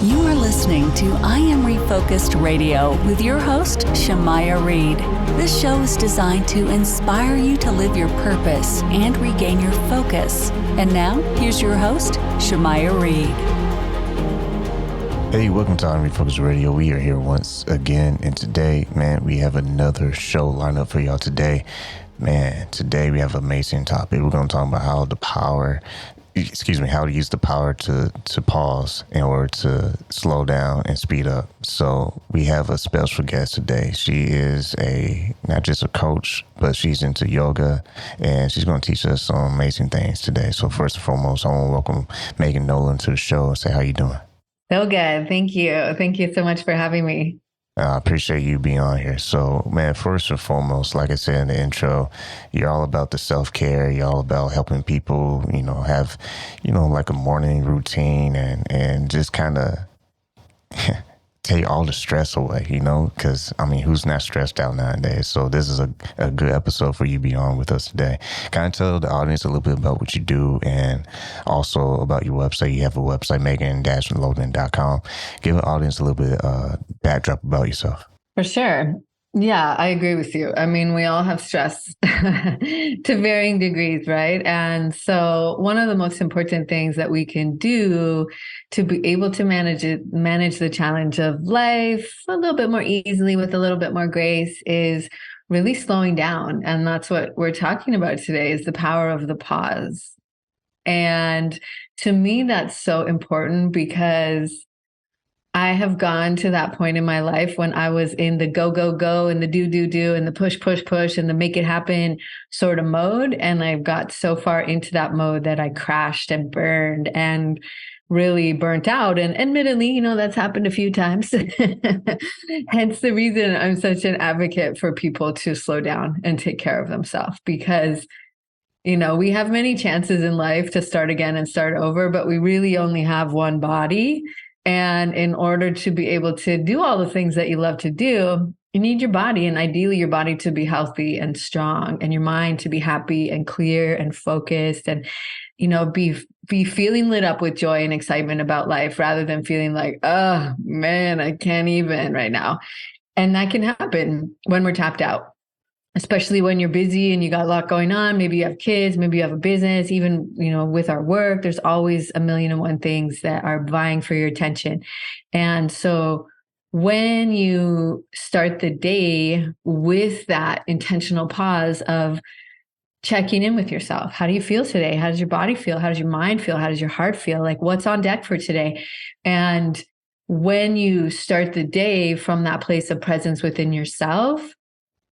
You are listening to I Am Refocused Radio with your host, Shamaya Reed. This show is designed to inspire you to live your purpose and regain your focus. And now, here's your host, Shamaya Reed. Hey, welcome to I Am Refocused Radio. We are here once again, and today, man, we have another show lined up for y'all today. Man, today we have an amazing topic. We're going to talk about how to use the power to pause in order to slow down and speed up. So we have a special guest today. She is not just a coach, but she's into yoga, and she's going to teach us some amazing things today. So first and foremost, I want to welcome Megan Nolan to the show and say, how you doing? So good. Thank you. Thank you so much for having me. I appreciate you being on here. So, man, first and foremost, like I said in the intro, you're all about the self-care. You're all about helping people, have, like a morning routine and just kind of take all the stress away, because, who's not stressed out nowadays? So this is a good episode for you to be on with us today. Kind of tell the audience a little bit about what you do and also about your website. You have a website, megan-logan.com. Give the audience a little bit backdrop about yourself. For sure. Yeah, I agree with you. We all have stress to varying degrees, right? And so one of the most important things that we can do to be able to manage the challenge of life a little bit more easily with a little bit more grace is really slowing down. And that's what we're talking about today, is the power of the pause. And to me, that's so important because I have gone to that point in my life when I was in the go, go, go and the do and the push, push, push and the make it happen sort of mode. And I got so far into that mode that I crashed and burned and really burnt out. And admittedly, that's happened a few times. Hence the reason I'm such an advocate for people to slow down and take care of themselves, because we have many chances in life to start again and start over, but we really only have one body. And in order to be able to do all the things that you love to do, you need your body, and ideally your body to be healthy and strong, and your mind to be happy and clear and focused, and, be feeling lit up with joy and excitement about life rather than feeling like, oh man, I can't even right now. And that can happen when we're tapped out, especially when you're busy and you got a lot going on. Maybe you have kids, maybe you have a business, even, with our work, there's always a million and one things that are vying for your attention. And so when you start the day with that intentional pause of checking in with yourself, how do you feel today? How does your body feel? How does your mind feel? How does your heart feel? Like, what's on deck for today? And when you start the day from that place of presence within yourself,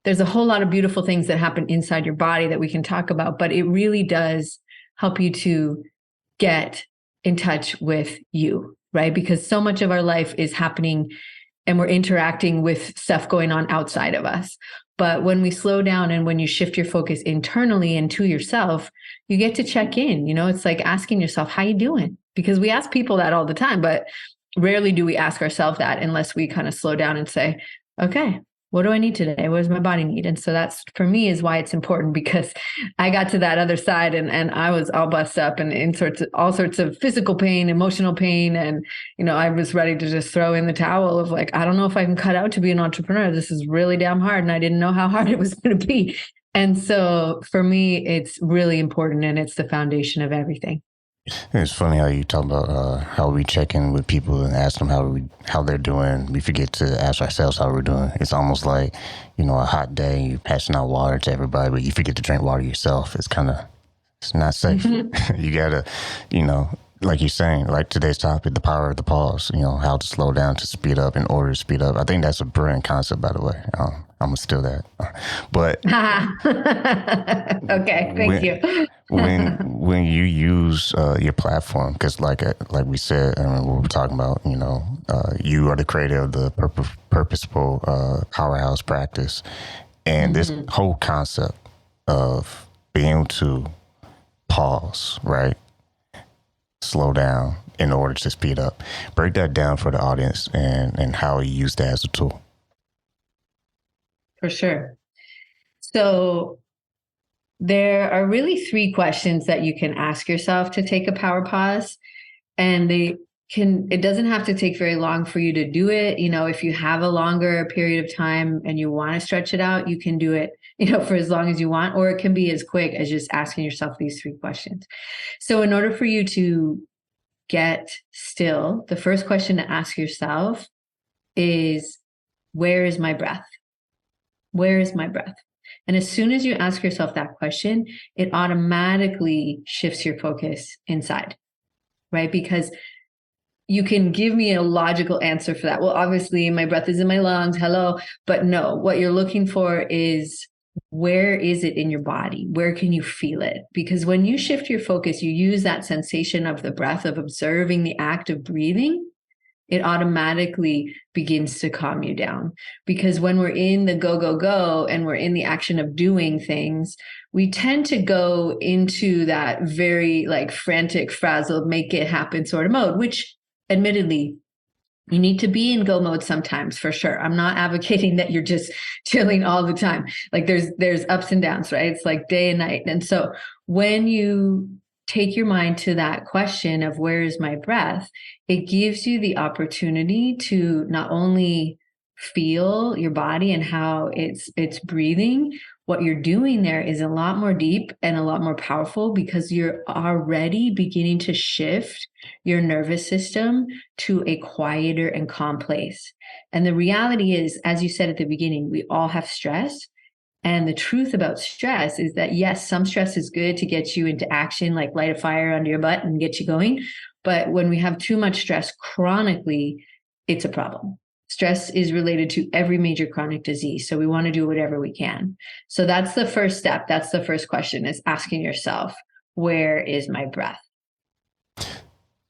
there's a whole lot of beautiful things that happen inside your body that we can talk about, but it really does help you to get in touch with you, right? Because so much of our life is happening and we're interacting with stuff going on outside of us. But when we slow down and when you shift your focus internally and to yourself, you get to check in. It's like asking yourself, how you doing? Because we ask people that all the time, but rarely do we ask ourselves that unless we kind of slow down and say, okay, what do I need today? What does my body need? And so that's, for me, is why it's important, because I got to that other side and I was all bust up and in all sorts of physical pain, emotional pain. And, I was ready to just throw in the towel of like, I don't know if I can cut out to be an entrepreneur. This is really damn hard. And I didn't know how hard it was going to be. And so for me, it's really important, and it's the foundation of everything. It's funny how you talk about how we check in with people and ask them how they're doing. We forget to ask ourselves how we're doing. It's almost like, a hot day, you're passing out water to everybody, but you forget to drink water yourself. It's not safe. You gotta, like you're saying, like today's topic, the power of the pause, how to slow down to speed up in order to speed up. I think that's a brilliant concept, by the way. I'm gonna steal that. But okay, thank you. when you use your platform, because like we said, what we're talking about, you are the creator of the Purposeful Powerhouse Practice, and this whole concept of being able to pause, right? Slow down in order to speed up. Break that down for the audience and how you use that as a tool. For sure. So there are really three questions that you can ask yourself to take a power pause. And they it doesn't have to take very long for you to do it. If you have a longer period of time and you want to stretch it out, you can do it, for as long as you want, or it can be as quick as just asking yourself these 3 questions. So in order for you to get still, the first question to ask yourself is, where is my breath? Where is my breath? And as soon as you ask yourself that question, it automatically shifts your focus inside, right? Because you can give me a logical answer for that. Well, obviously my breath is in my lungs. Hello. But no, what you're looking for is, where is it in your body? Where can you feel it? Because when you shift your focus, you use that sensation of the breath, of observing the act of breathing, it automatically begins to calm you down. Because when we're in the go, go, go, and we're in the action of doing things, we tend to go into that very frantic, frazzled, make it happen sort of mode, which admittedly, you need to be in go mode sometimes, for sure. I'm not advocating that you're just chilling all the time. There's ups and downs, right? It's like day and night. And so when you take your mind to that question of where is my breath, it gives you the opportunity to not only feel your body and how it's breathing. What you're doing there is a lot more deep and a lot more powerful, because you're already beginning to shift your nervous system to a quieter and calm place. And the reality is, as you said at the beginning, we all have stress. And the truth about stress is that, yes, some stress is good to get you into action, like light a fire under your butt and get you going. But when we have too much stress chronically, it's a problem. Stress is related to every major chronic disease. So we want to do whatever we can. So that's the first step. That's the first question, is asking yourself, where is my breath?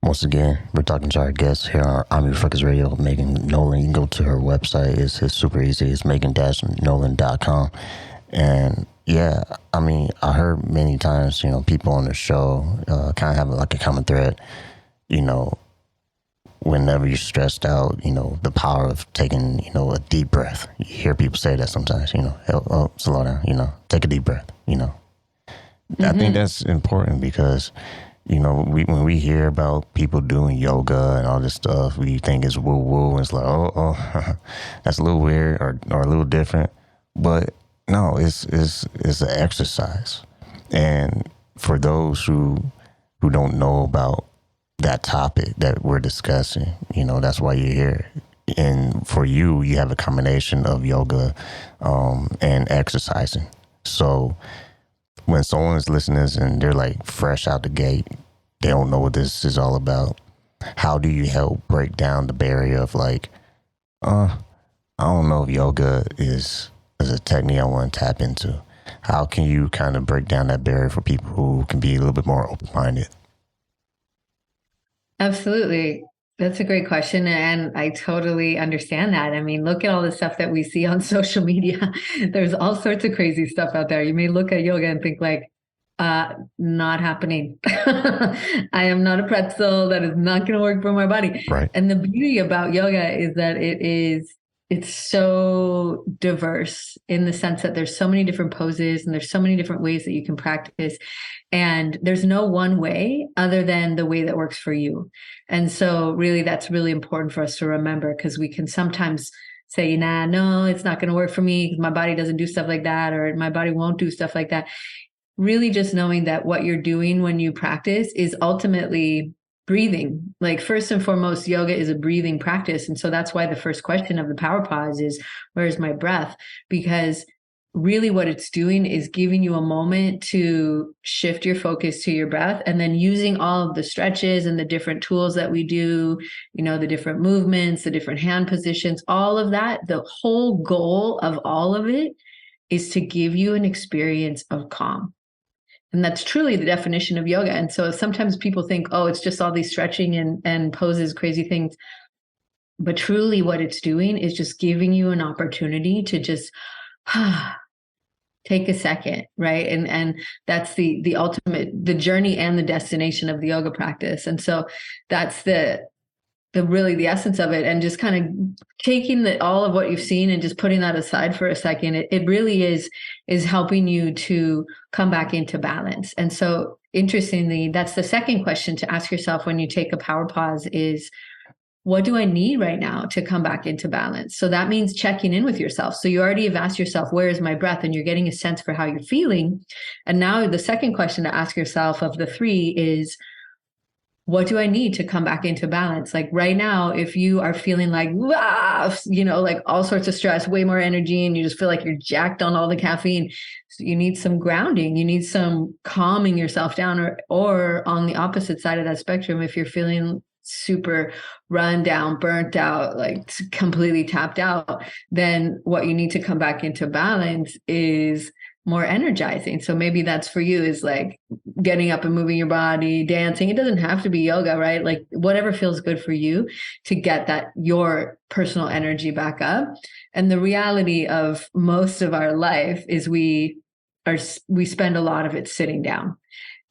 Once again, we're talking to our guest here on I'm Your Focus Radio, Megan Nolan. You can go to her website. It's super easy. It's megan-nolan.com. And yeah, I mean, I heard many times, people on the show kind of have like a common thread, whenever you're stressed out, the power of taking, a deep breath. You hear people say that sometimes, slow down, take a deep breath, I think that's important because, when we hear about people doing yoga and all this stuff, we think it's woo-woo, and it's like, oh, that's a little weird or a little different. But no, it's an exercise. And for those who don't know about that topic that we're discussing, that's why you're here. And for you have a combination of yoga and exercising. So when someone is listening and they're like fresh out the gate, they don't know what this is all about, how do you help break down the barrier of I don't know if yoga is a technique I want to tap into? How can you kind of break down that barrier for people who can be a little bit more open-minded? Absolutely. That's a great question. And I totally understand that. I mean, look at all the stuff that we see on social media. There's all sorts of crazy stuff out there. You may look at yoga and think not happening. I am not a pretzel. That is not going to work for my body. Right. And the beauty about yoga is that it's so diverse, in the sense that there's so many different poses and there's so many different ways that you can practice. And there's no one way other than the way that works for you. And so really, that's really important for us to remember, because we can sometimes say, no, it's not going to work for me because my body doesn't do stuff like that, or my body won't do stuff like that. Really just knowing that what you're doing when you practice is ultimately breathing. First and foremost, yoga is a breathing practice. And so that's why the first question of the power pause is, where's my breath? Because really what it's doing is giving you a moment to shift your focus to your breath, and then using all of the stretches and the different tools that we do, the different movements, the different hand positions, all of that. The whole goal of all of it is to give you an experience of calm. And that's truly the definition of yoga. And so sometimes people think, oh, it's just all these stretching and poses, crazy things. But truly what it's doing is just giving you an opportunity to just take a second, right? And that's the ultimate, the journey and the destination of the yoga practice. And so that's the really the essence of it. And just kind of taking all of what you've seen and just putting that aside for a second, it really is helping you to come back into balance. And so interestingly, that's the second question to ask yourself when you take a power pause is, what do I need right now to come back into balance? So that means checking in with yourself. So you already have asked yourself, where is my breath? And you're getting a sense for how you're feeling. And now the second question to ask yourself of the three is, what do I need to come back into balance? Like right now, if you are feeling like, like all sorts of stress, way more energy, and you just feel like you're jacked on all the caffeine, so you need some grounding, you need some calming yourself down, or on the opposite side of that spectrum, if you're feeling super run down, burnt out, like completely tapped out, then what you need to come back into balance is more energizing. So maybe that's for you, is like getting up and moving your body, dancing. It doesn't have to be yoga, right? Like whatever feels good for you to get that, your personal energy back up. And the reality of most of our life is we spend a lot of it sitting down.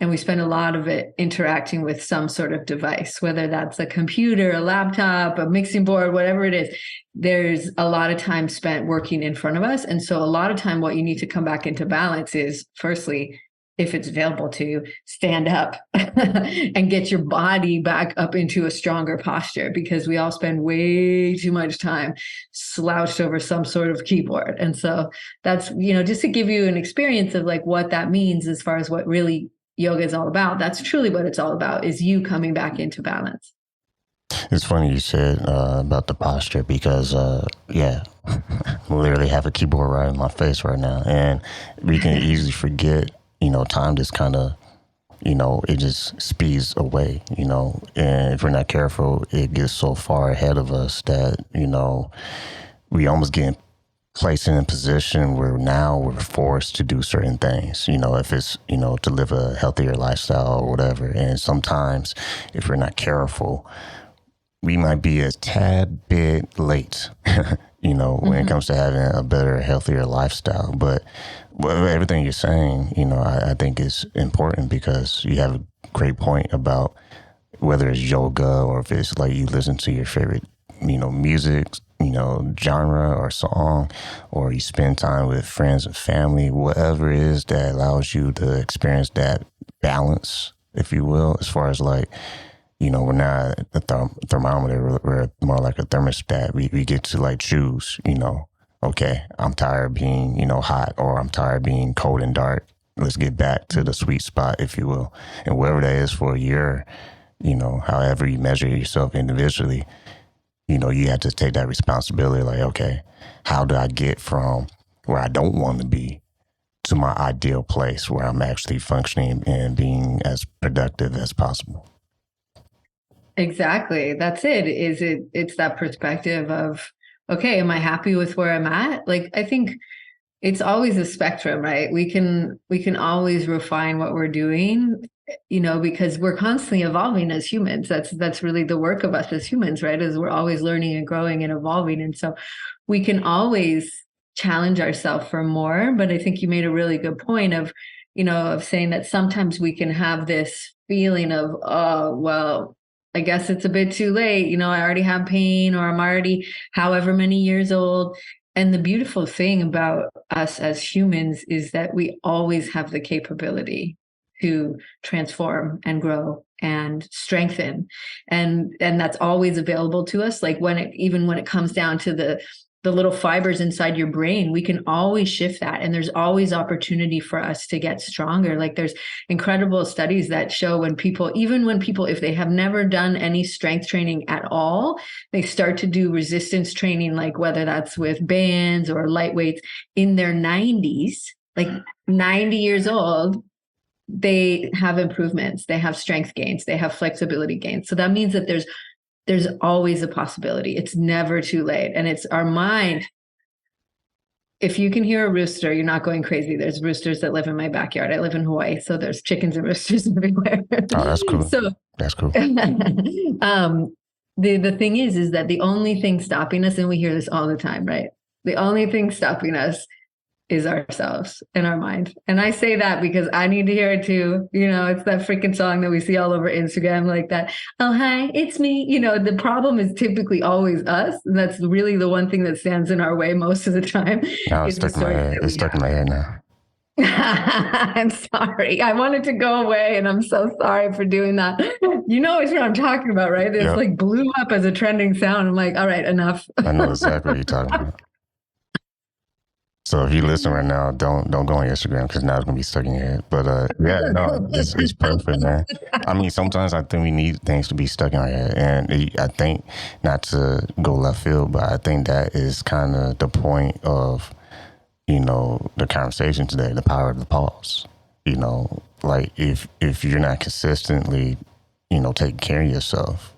And we spend a lot of it interacting with some sort of device, whether that's a computer, a laptop, a mixing board, whatever it is. There's a lot of time spent working in front of us. And so a lot of time, what you need to come back into balance is, firstly, if it's available to you, stand up and get your body back up into a stronger posture, because we all spend way too much time slouched over some sort of keyboard. And so that's, just to give you an experience of like what that means as far as what really yoga is all about. That's truly what it's all about, is you coming back into balance. It's funny you said about the posture, because I literally have a keyboard right in my face right now, and we can easily forget, time just kind of, it just speeds away, and if we're not careful, it gets so far ahead of us that, we almost get placed in a position where now we're forced to do certain things, if it's, to live a healthier lifestyle or whatever. And sometimes if we're not careful, we might be a tad bit late, when it comes to having a better, healthier lifestyle. But everything you're saying, I think is important, because you have a great point about whether it's yoga or if it's like you listen to your favorite, music, genre or song, or you spend time with friends and family, whatever it is that allows you to experience that balance, if you will, as far as like, we're not a thermometer, we're more like a thermostat. We get to like choose, okay, I'm tired of being, hot, or I'm tired of being cold and dark. Let's get back to the sweet spot, if you will. And whatever that is for your, however you measure yourself individually, you have to take that responsibility. Like, okay, how do I get from where I don't want to be to my ideal place where I'm actually functioning and being as productive as possible? Exactly. That's it. It's that perspective of, okay, am I happy with where I'm at? Like, I think it's always a spectrum, right? We can always refine what we're doing, because we're constantly evolving as humans. That's really the work of us as humans, right? Is we're always learning and growing and evolving. And so we can always challenge ourselves for more. But I think you made a really good point of, of saying that sometimes we can have this feeling of, oh, well, I guess it's a bit too late. I already have pain, or I'm already however many years old. And the beautiful thing about us as humans is that we always have the capability to transform and grow and strengthen. And that's always available to us. Like even when it comes down to the little fibers inside your brain, we can always shift that. And there's always opportunity for us to get stronger. Like there's incredible studies that show even when people, if they have never done any strength training at all, they start to do resistance training, like whether that's with bands or light weights in their 90s, like 90 years old, they have improvements, they have strength gains, they have flexibility gains. So that means that there's always a possibility. It's never too late. And it's our mind. If you can hear a rooster, you're not going crazy. There's roosters that live in my backyard. I live in Hawaii, so there's chickens and roosters everywhere. Oh, that's cool. So that's cool. The thing is that the only thing stopping us, and we hear this all the time, right? The only thing stopping us is ourselves and our mind. And I say that because I need to hear it too. It's that freaking song that we see all over Instagram, like that, oh, hi, it's me. The problem is typically always us. And that's really the one thing that stands in our way most of the time. Oh, it's stuck in my head now. I'm sorry. I wanted to go away and I'm so sorry for doing that. You know what I'm talking about, right? It's Yep. like blew up as a trending sound. I'm like, all right, enough. I know exactly what you're talking about. So if you listen right now, don't go on Instagram because now it's gonna be stuck in your head. But yeah, no, it's perfect, man. I mean, sometimes I think we need things to be stuck in our head, and I think not to go left field, but I think that is kind of the point of the conversation today, the power of the pause. Like if you're not consistently, taking care of yourself,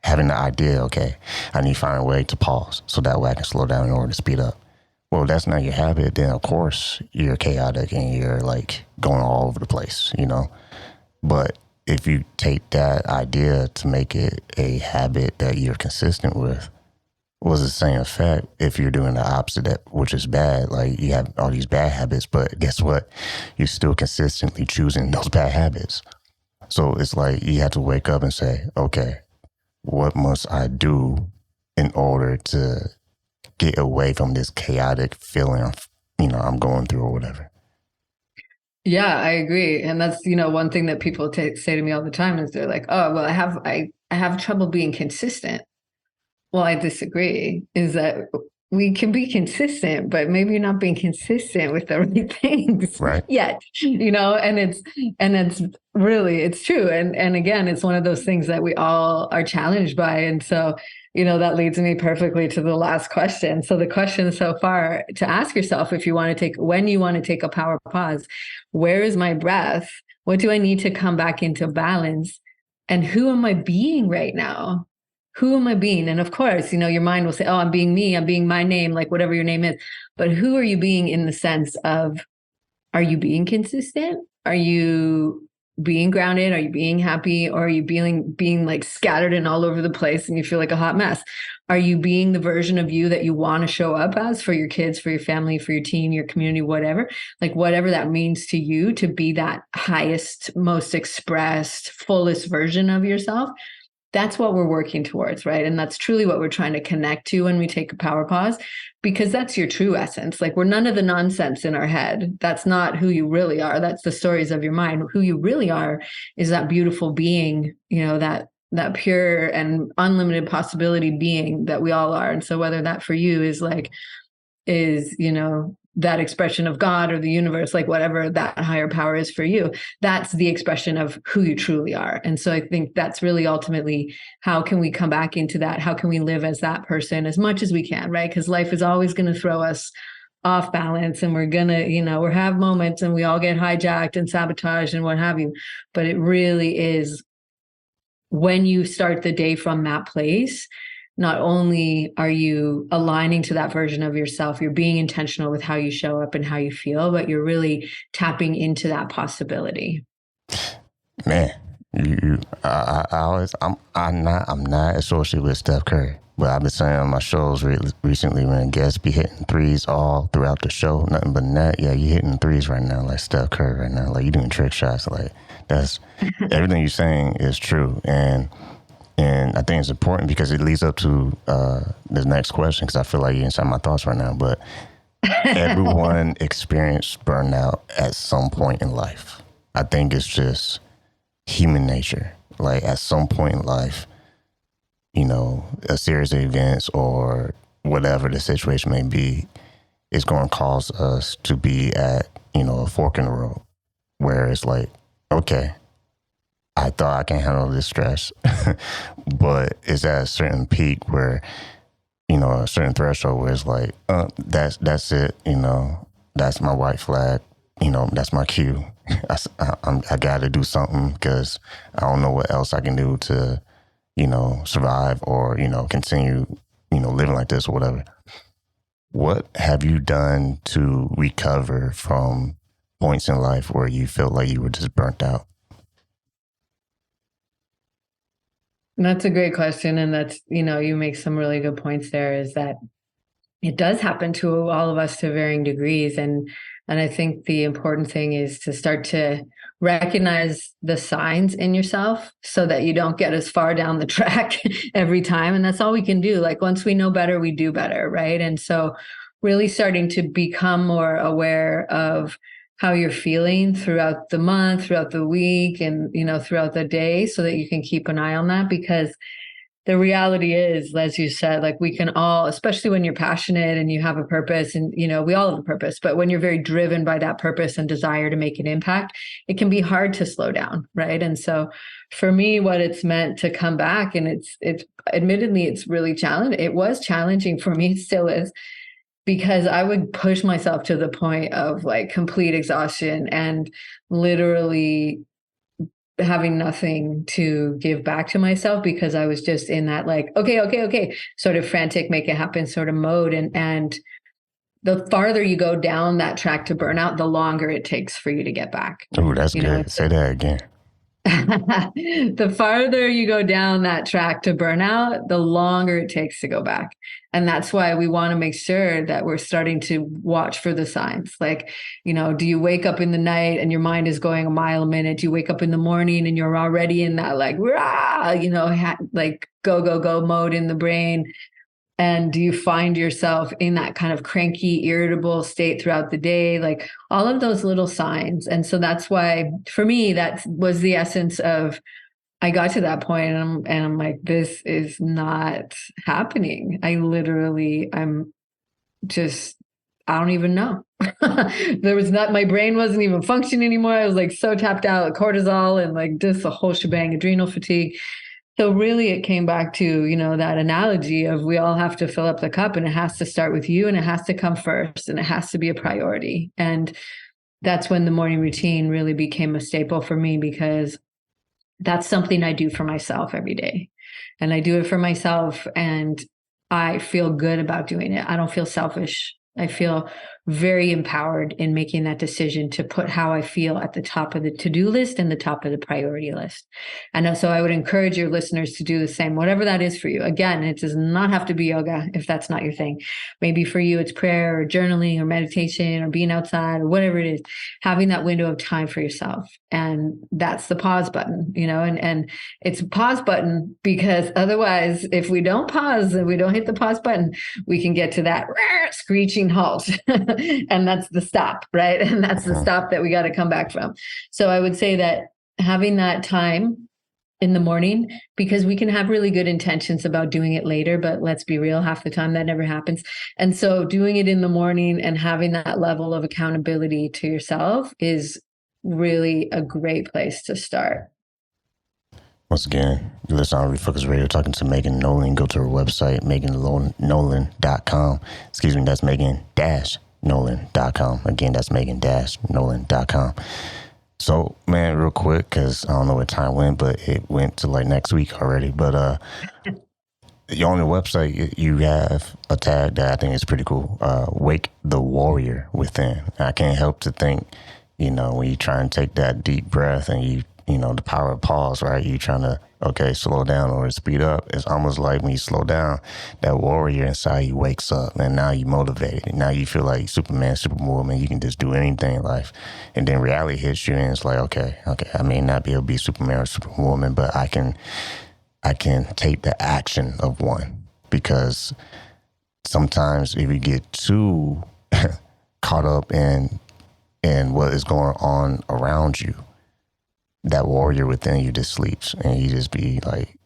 having the idea, okay, I need to find a way to pause so that way I can slow down in order to speed up. Well, if that's not your habit, then of course you're chaotic and you're like going all over the place, But if you take that idea to make it a habit that you're consistent with, was the same effect if you're doing the opposite, which is bad. Like you have all these bad habits, but guess what? You're still consistently choosing those bad habits. So it's like you have to wake up and say, okay, what must I do in order to get away from this chaotic feeling I'm going through or whatever. Yeah, I agree. And that's, one thing that people say to me all the time is they're like, oh, well, I have trouble being consistent. Well, I disagree, is that we can be consistent, but maybe you're not being consistent with the right things right. yet, and it's really, it's true. And again, it's one of those things that we all are challenged by. And so, that leads me perfectly to the last question. So the question so far to ask yourself, when you want to take a power pause, where is my breath? What do I need to come back into balance? And who am I being right now? Who am I being? And of course, your mind will say, oh, I'm being me, I'm being my name, like whatever your name is. But who are you being in the sense of, are you being consistent? Are you being grounded? Are you being happy? Or are you being like scattered and all over the place and you feel like a hot mess? Are you being the version of you that you want to show up as for your kids, for your family, for your team, your community, whatever? Like whatever that means to you, to be that highest, most expressed, fullest version of yourself. That's what we're working towards, right? And that's truly what we're trying to connect to when we take a power pause, because that's your true essence. Like we're none of the nonsense in our head. That's not who you really are. That's the stories of your mind. Who you really are is that beautiful being, that pure and unlimited possibility being that we all are. And so whether that for you is that expression of God or the universe, like whatever that higher power is for you, that's the expression of who you truly are. And so I think that's really ultimately, how can we come back into that? How can we live as that person as much as we can, right? Because life is always going to throw us off balance, and we're going to, we have moments and we all get hijacked and sabotaged and what have you. But it really is when you start the day from that place, not only are you aligning to that version of yourself, you're being intentional with how you show up and how you feel, but you're really tapping into that possibility. Man, I'm not associated with Steph Curry, but I've been saying on my shows recently when guests be hitting threes all throughout the show, nothing but net. Yeah, you hitting threes right now, like Steph Curry right now, like you doing trick shots. Like that's everything you're saying is true, and I think it's important because it leads up to the next question, because I feel like you're inside my thoughts right now. But everyone experienced burnout at some point in life. I think it's just human nature. Like at some point in life, a series of events or whatever the situation may be is going to cause us to be at, a fork in the road where it's like, okay, I thought I can handle this stress, but it's at a certain peak where, a certain threshold where it's like, that's it, that's my white flag, that's my cue. I got to do something because I don't know what else I can do to, survive or, continue, living like this or whatever. What have you done to recover from points in life where you felt like you were just burnt out? That's a great question. And that's, you make some really good points there, is that it does happen to all of us to varying degrees. And I think the important thing is to start to recognize the signs in yourself so that you don't get as far down the track every time. And that's all we can do. Like once we know better, we do better. Right. And so really starting to become more aware of how you're feeling throughout the month, throughout the week, and, throughout the day, so that you can keep an eye on that. Because the reality is, as you said, like, we can all, especially when you're passionate and you have a purpose, and, we all have a purpose, but when you're very driven by that purpose and desire to make an impact, it can be hard to slow down. Right. And so for me, what it's meant to come back, and it's admittedly, it's really challenging. It was challenging for me. It still is, because I would push myself to the point of like complete exhaustion and literally having nothing to give back to myself, because I was just in that like, okay, sort of frantic, make it happen sort of mode. And the farther you go down that track to burnout, the longer it takes for you to get back. Oh, that's good. Say that again. The farther you go down that track to burnout, the longer it takes to go back. And that's why we want to make sure that we're starting to watch for the signs. Like, do you wake up in the night and your mind is going a mile a minute? Do you wake up in the morning and you're already in that like, rah, like go mode in the brain? And do you find yourself in that kind of cranky, irritable state throughout the day? Like all of those little signs. And so that's why, for me, that was the essence of, I got to that point and I'm like, this is not happening. I don't even know. My brain wasn't even functioning anymore. I was like so tapped out, cortisol and like just the whole shebang, adrenal fatigue. So really it came back to, that analogy of we all have to fill up the cup, and it has to start with you, and it has to come first, and it has to be a priority. And that's when the morning routine really became a staple for me, because that's something I do for myself every day. And I do it for myself, and I feel good about doing it. I don't feel selfish. I feel very empowered in making that decision to put how I feel at the top of the to-do list and the top of the priority list. And so I would encourage your listeners to do the same, whatever that is for you. Again, it does not have to be yoga if that's not your thing. Maybe for you, it's prayer or journaling or meditation or being outside or whatever it is, having that window of time for yourself. And that's the pause button, and it's a pause button because otherwise, if we don't pause and we don't hit the pause button, we can get to that screeching halt. And that's the stop, right? And that's the stop that we got to come back from. So I would say that having that time in the morning, because we can have really good intentions about doing it later, but let's be real, half the time that never happens. And so doing it in the morning and having that level of accountability to yourself is really a great place to start. Once again, you listen on Refocus Radio, talking to Megan Nolan. Go to her website, megannolan.com. Excuse me, that's Megan-Nolan.com. Again, that's Megan-Nolan.com. So, man, real quick, because I don't know what time went, but it went to like next week already. But on your website, you have a tag that I think is pretty cool. Wake the warrior within. I can't help to think, when you try and take that deep breath and you the power of pause, right? You trying to, slow down or speed up. It's almost like when you slow down, that warrior inside you wakes up, and now you motivated. Now you feel like Superman, Superwoman. You can just do anything in life. And then reality hits you, and it's like, okay, I may not be able to be Superman or Superwoman, but I can take the action of one. Because sometimes if you get too caught up in what is going on around you, that warrior within you just sleeps, and you just be like,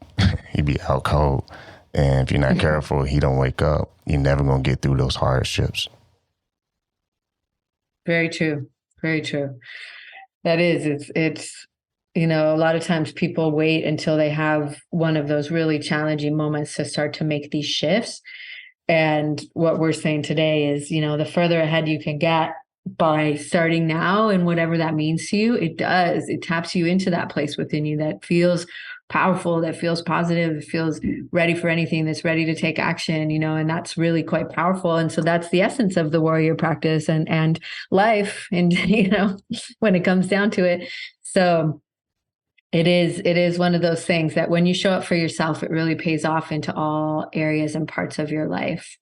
he be out cold. And if you're not careful, he don't wake up. You're never going to get through those hardships. Very true. Very true. That is, it's, a lot of times people wait until they have one of those really challenging moments to start to make these shifts. And what we're saying today is, the further ahead you can get by starting now, and whatever that means to you, it taps you into that place within you that feels powerful, that feels positive, that feels ready for anything, that's ready to take action, and that's really quite powerful. And so that's the essence of the warrior practice and life, and when it comes down to it. So it is one of those things that when you show up for yourself, it really pays off into all areas and parts of your life.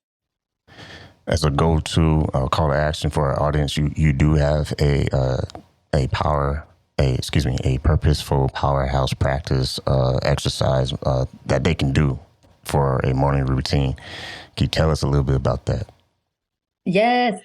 As a go-to call to action for our audience, you do have a purposeful powerhouse practice exercise that they can do for a morning routine. Can you tell us a little bit about that? Yes.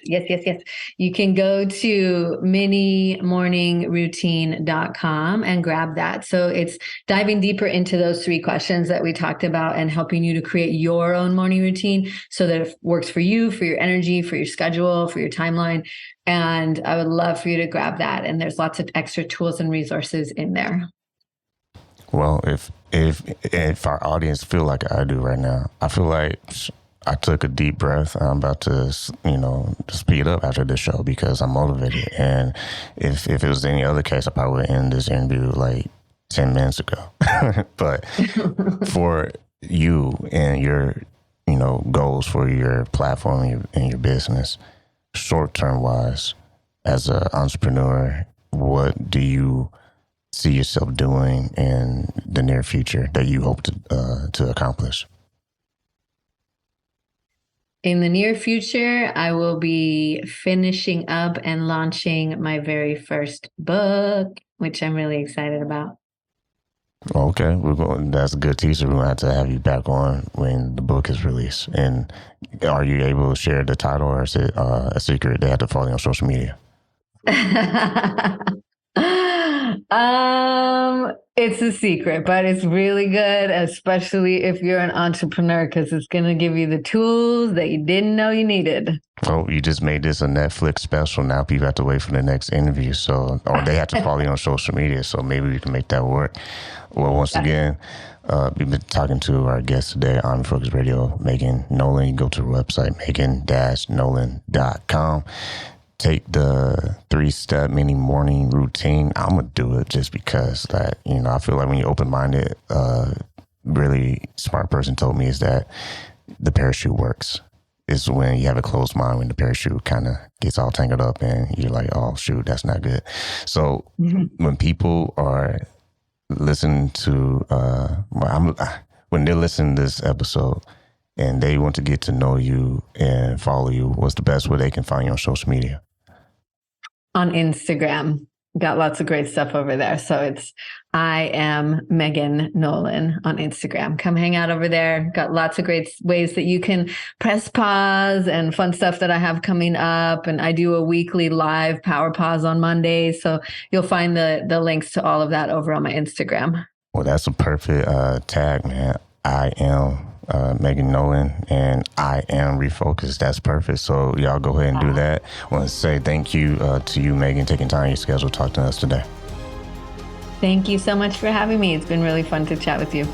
You can go to minimorningroutine.com and grab that. So it's diving deeper into those 3 questions that we talked about and helping you to create your own morning routine so that it works for you, for your energy, for your schedule, for your timeline. And I would love for you to grab that. And there's lots of extra tools and resources in there. Well, if our audience feel like I do right now, I feel like I took a deep breath. I'm about to, speed up after this show because I'm motivated. And if it was any other case, I probably would end this interview like 10 minutes ago. But for you and your, goals for your platform and your business, short-term wise, as an entrepreneur, what do you see yourself doing in the near future that you hope to accomplish? In the near future, I will be finishing up and launching my very first book, which I'm really excited about. Okay, that's a good teaser. We're going to have you back on when the book is released. And are you able to share the title, or is it a secret? They have to follow you on social media. It's a secret, but it's really good, especially if you're an entrepreneur, because it's going to give you the tools that you didn't know you needed. Oh, you just made this a Netflix special. Now people have to wait for the next interview. Or they have to follow you on social media. So maybe we can make that work. Well, once again, we've been talking to our guest today on Focus Radio, Megan Nolan. You can go to her website, megan-nolan.com. Take the 3-step mini morning routine. I'm going to do it just because I feel like when you're open-minded, really smart person told me is that the parachute works. It's when you have a closed mind, when the parachute kind of gets all tangled up and you're like, oh, shoot, that's not good. So when people are listening to, when they're listening to this episode and they want to get to know you and follow you, what's the best way they can find you on social media? On Instagram. Got lots of great stuff over there. So it's I am Megan Nolan on Instagram. Come hang out over there. Got lots of great ways that you can press pause and fun stuff that I have coming up. And I do a weekly live power pause on Mondays. So you'll find the links to all of that over on my Instagram. Well, that's a perfect tag, man. I am Megan Nolan, and I am refocused. That's perfect. So y'all go ahead and do that. I want to say thank you to you, Megan, taking time in your schedule to talk to us today. Thank you so much for having me. It's been really fun to chat with you.